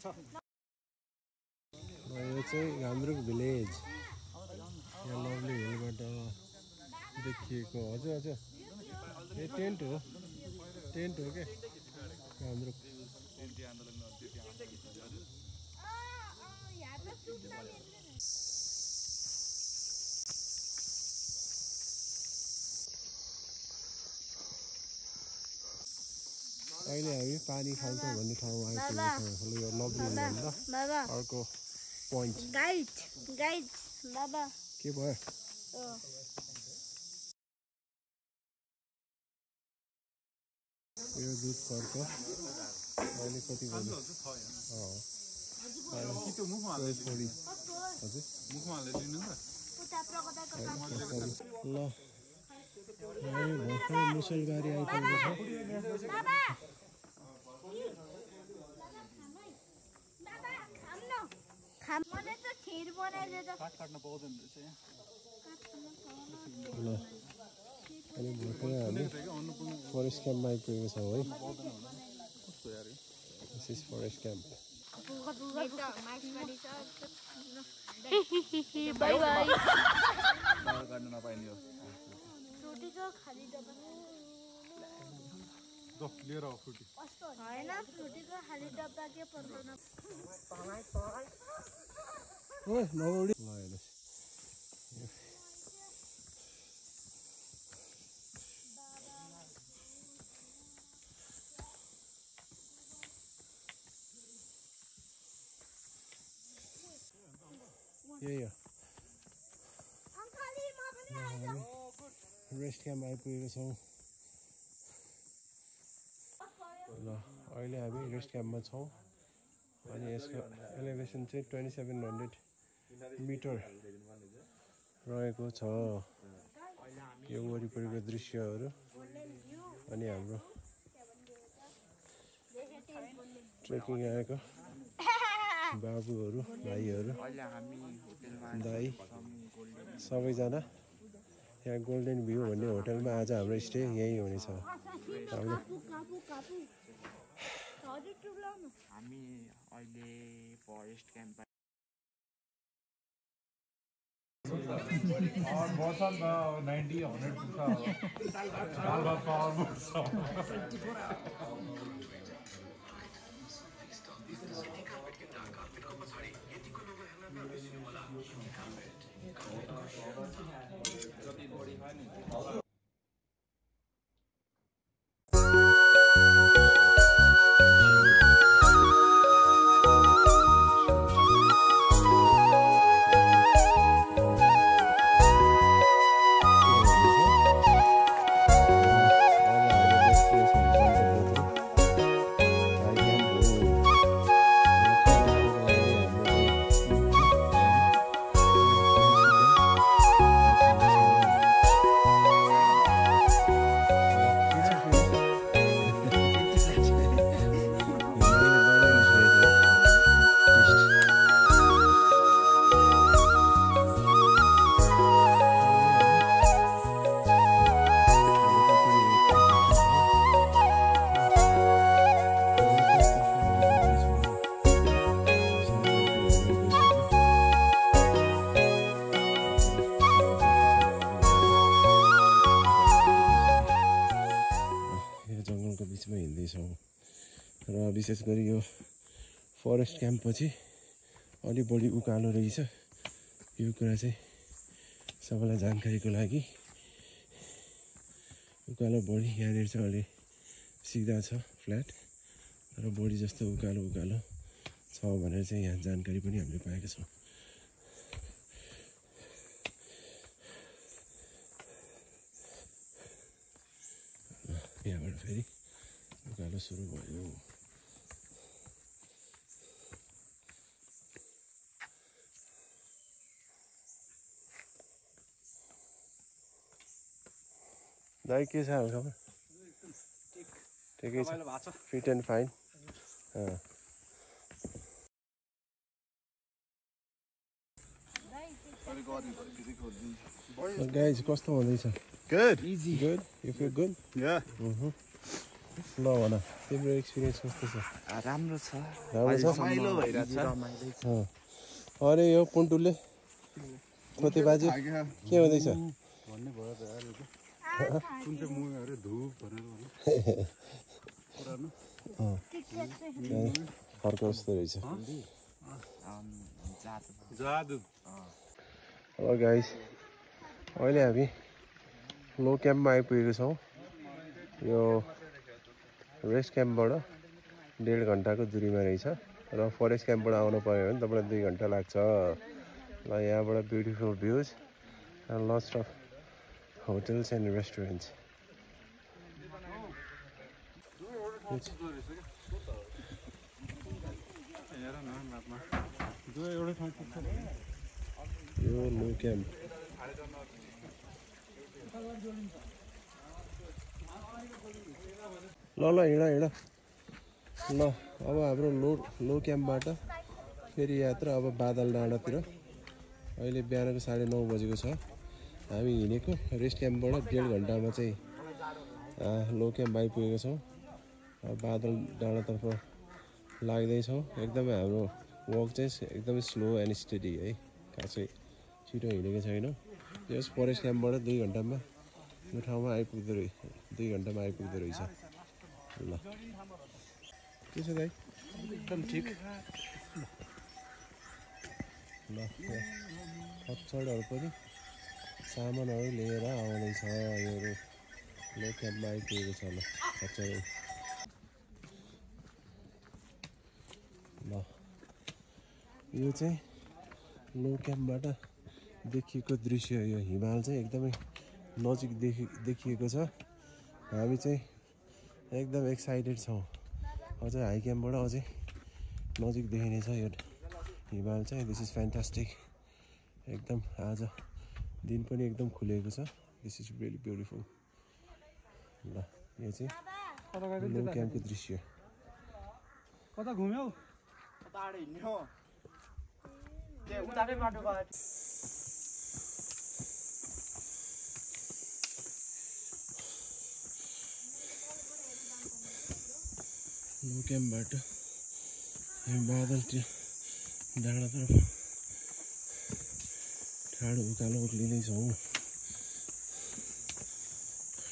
यो चाहिँ गान्द्रुक भिलेज यहाँ लभली हिलबाट देखिएको हजुर हजुर ए टेन्ट हो के गान्द्रुक अहिले हामी पानी खान्छ भन्ने ठाउँमा आइपुगेको छौँ यो लभली हिलभन्दा अर्को पोइन्ट गाइड बाबा के भयो यो दुध पर्क अहिले कति बज्यो ल भर्खर मुसलधारी आइपुगेको छ ल अनि भर्खर हामी फरेस्ट क्याम्पमा आइपुगेको छौँ है this is forest camp by by लिएर आऊ फ्रुटी हैन फ्रुटीको खाली डब्बा के पर्दैन ओए नउडी ल हेर्नुस् यही हो रेस्ट क्याम्प आइपुगेको छौँ ल अहिले हामी रेस्ट क्याम्पमा छौँ अनि यसको एलिभेसन चाहिँ 2700 मिटर रहेको छ यो वरिपरिको दृश्यहरू अनि हाम्रो ट्रेकिङ आएको बाबुहरू भाइहरू दाई सबैजना यहाँ गोल्डन भ्यू भन्ने होटलमा आज हाम्रो स्टे यहीँ हुनेछ हाम्रो हामी अहिले फरेस्ट क्याम्प वर्षमा 90 100 पुग्छ दाल भात पावर पुग्छ र विशेष गरी यो फरेस्ट क्याम्प पछि अलि बढी उकालो रहेछ यो कुरा चाहिँ सबैलाई जानकारीको लागि उकालो बढी यहाँनिर चाहिँ अलि सिधा छ फ्ल्याट तर बढी जस्तो उकालो छ भनेर चाहिँ यहाँ जानकारी पनि हामीले पाएका छौँ यहाँबाट फेरि उकालो सुरु भयो दाइ के छ खबर ठिकै छ फिट एन्ड फाइन Guys, कस्तो हुँदैछ? Good. Easy. Good. You feel good? Yeah. ल भन तिम्रो एक्सपिरियन्स कस्तो छ? राम्रो छ राम्रो छ? रमाइलो भइरहेछ रमाइलो छ अरे यो पुन्टुले कति बाजे के हुँदैछ? भन्ने भयो त यार कुन चाहिँ मुभी अरे धुप भनेर पुरानो फर्क कस्तो रहेछ? जादु हेलो गाइस, अहिले हामी लो क्याम्पमा आइपुगेको छौँ। यो रेस्ट क्याम्पबाट 1.5 घन्टाको दुरीमा रहेछ र फरेस्ट क्याम्पबाट आउनु पऱ्यो भने तपाईँलाई 2 घन्टा लाग्छ। ल यहाँबाट beautiful views and lots of hotels and restaurants. यो लो क्याम्प ल हिँड ल। अब हाम्रो लो क्याम्पबाट फेरि यात्रा अब बादल डाँडातिर। अहिले बिहानको 9:30 बजेको छ। हामी हिँडेको रेस्ट क्याम्पबाट 1.5 घन्टामा चाहिँ लो क्याम्प आइपुगेको छौँ। बादल डाँडातर्फ लाग्दैछौँ। एकदमै हाम्रो वक चाहिँ एकदमै स्लो एन्ड स्टेडी है, खासै छिटो हिँडेको छैन। यस फरेस्ट क्याम्पबाट 2 घन्टामा यो ठाउँमा आइपुग्दो रहेछ। 2 घन्टामा आइपुग्दो रहेछ। ल के छ दाइ? एकदम ठिक। ल खच्चडहरू पनि सामानहरू लिएर आउँदैछ। यो लो क्याम्पमा आइपुगेको छ। ल खच्चड ल यो चाहिँ लो क्याम्पबाट देखिएको दृश्य। यो हिमाल चाहिँ एकदमै नजिक देखिएको छ। हामी चाहिँ एकदम एक्साइटेड छौँ। अझै हाई क्याम्पबाट अझै नजिक देखिनेछ यो हिमाल चाहिँ। This is fantastic. एकदम आज दिन पनि एकदम खुलेको छ। This is really beautiful. ल यो चाहिँ लो क्याम्पको दृश्य। कता घुम्यौ? टाढो हिँड्यो उतारै बाटो गयो। लो क्याम्पबाट हामी बादलतिर डाँडातर्फ ठाडो उकालो उक्लिँदैछौँ।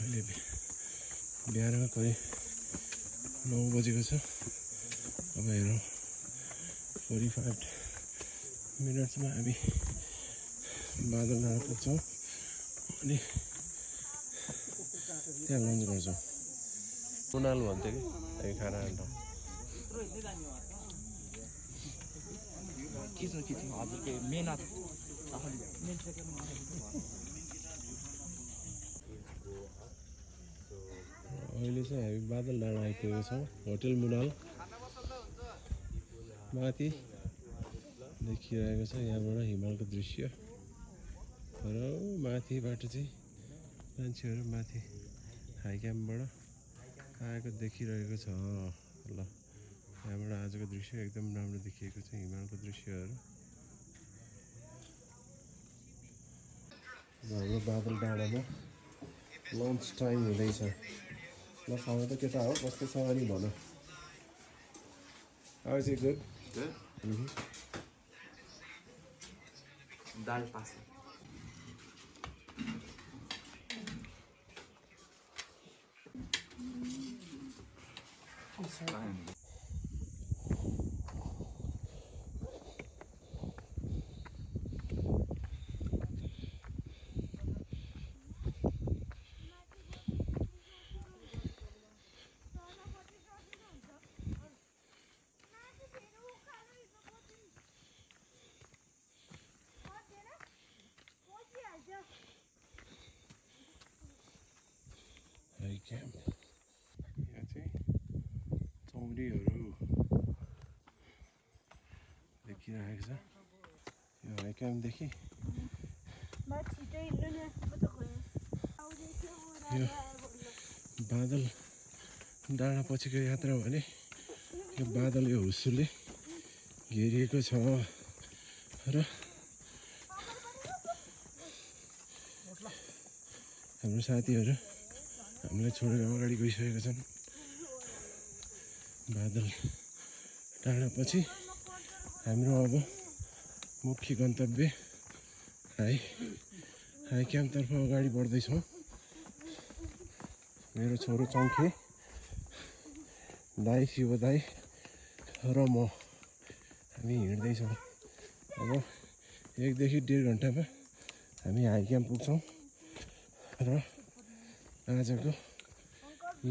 अहिले बिहानको करिब 9 बजेको छ। अब हेरौँ 45 मिनट्समा हामी बादल डाँडा पुग्छौँ अनि त्यहाँ लन्च गर्छौँ। कुनाल भन्थ्यो कि हामी खाना खान्छ। के छ हजुरको मेहनत अहिले चाहिँ हामी बादल डाँडा आइपुगेको छौँ। होटल मुनाल माथि देखिरहेको छ। यहाँबाट हिमालको दृश्य र माथिबाट चाहिँ मान्छेहरू माथि हाई क्याम्पबाट आएको देखिरहेको छ। ल यहाँबाट आजको दृश्य एकदम राम्रो देखिएको छ, हिमालको दृश्यहरू। हाम्रो बादल डाँडामा लन्च टाइम हुँदैछ। ल खाना त केटा हो, कस्तो छ अनि भन। How is it good? Good. दाल पासा हाई क्याम्प। यहाँ चाहिँ चौरीहरू देखिरहेको छ। यो हाई क्याम्पदेखि यो बादल डाँडा पछिको यात्रा भने यो बादल यो हुस्सुले घेरिएको छ र हाम्रो साथीहरू हामीलाई छोडेर अगाडि गइसकेका छन्। बादल डाँडापछि हाम्रो अब मुख्य गन्तव्य हाई क्याम्पतर्फ अगाडि बढ्दैछौँ। मेरो छोरो चङ्खे, दाई, शिव दाई र म हामी हिँड्दैछौँ। अब 1 देखि 1.5 घन्टामा हामी हाई क्याम्प पुग्छौँ र आजको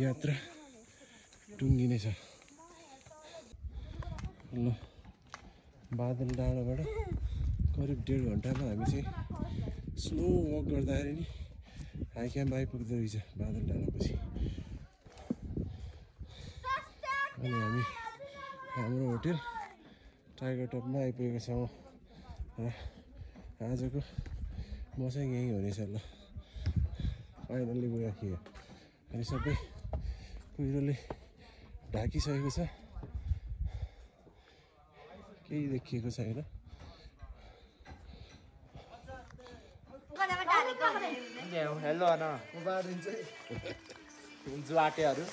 यात्रा टुङ्गिनेछ। ल बादल डाँडाबाट करिब 1.5 घन्टामा हामी चाहिँ स्लो वक गर्दाखेरि नि हाई क्याम्प आइपुग्दो रहेछ बादल डाँडापछि। अनि हामी हाम्रो होटेल टाइगर टपमा आइपुगेका छौँ र आजको मौसम यही हुनेछ। ल फाइनल्ली गयो यहाँ अनि सबै कुहिरोले ढाकिसकेको छ, केही देखिएको छैन। हेलो न जुवाटेहरू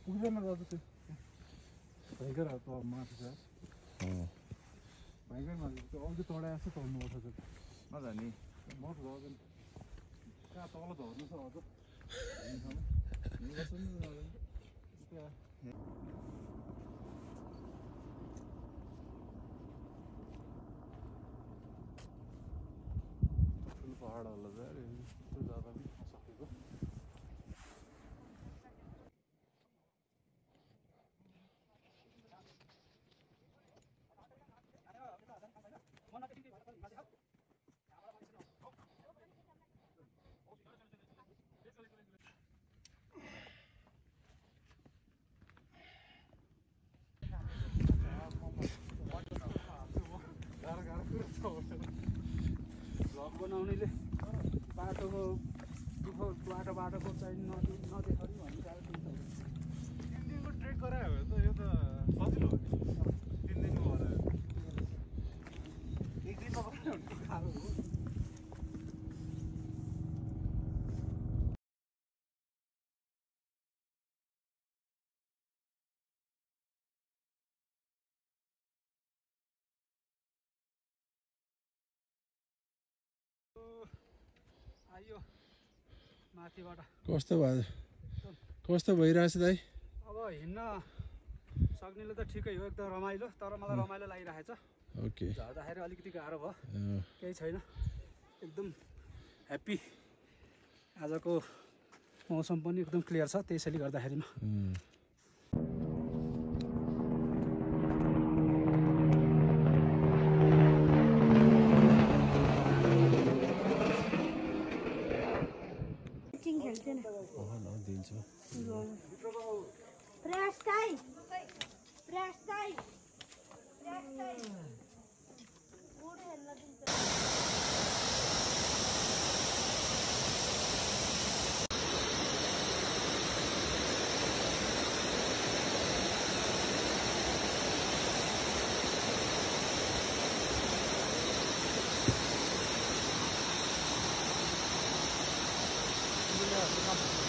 पुग्दैन दाजु त्यो भयङ्कर माथि छ भयङ्कर माथि त्यो अघि तडाइ जस्तो चढ्नुपर्छ त्यो मजा नि मत झर्दैन कहाँ तल झर्नु छ अझ ठुलो पहाड होला त्यो जाँदा पनि सकेको। भ्लग बनाउनेले बाटोको बाटोको चाहिँ नदेखाउने भन्ने गाह्रो 3 दिनको ट्रेक गरायो भने त यो त सजिलो हो नि। 3 दिनको भएर 1 दिनमा गरायो भने गाह्रो हो। आइयो माथिबाट कस्तो भइरहेछ दाइ? अब हिँड्न सक्नेले त ठिकै हो, एकदम रमाइलो। तर मलाई रमाइलो लागिरहेछ। ओके, झर्दाखेरि अलिकति गाह्रो भयो, केही छैन, एकदम ह्याप्पी। आजको मौसम पनि एकदम क्लियर छ, त्यसैले गर्दाखेरिमा Come on.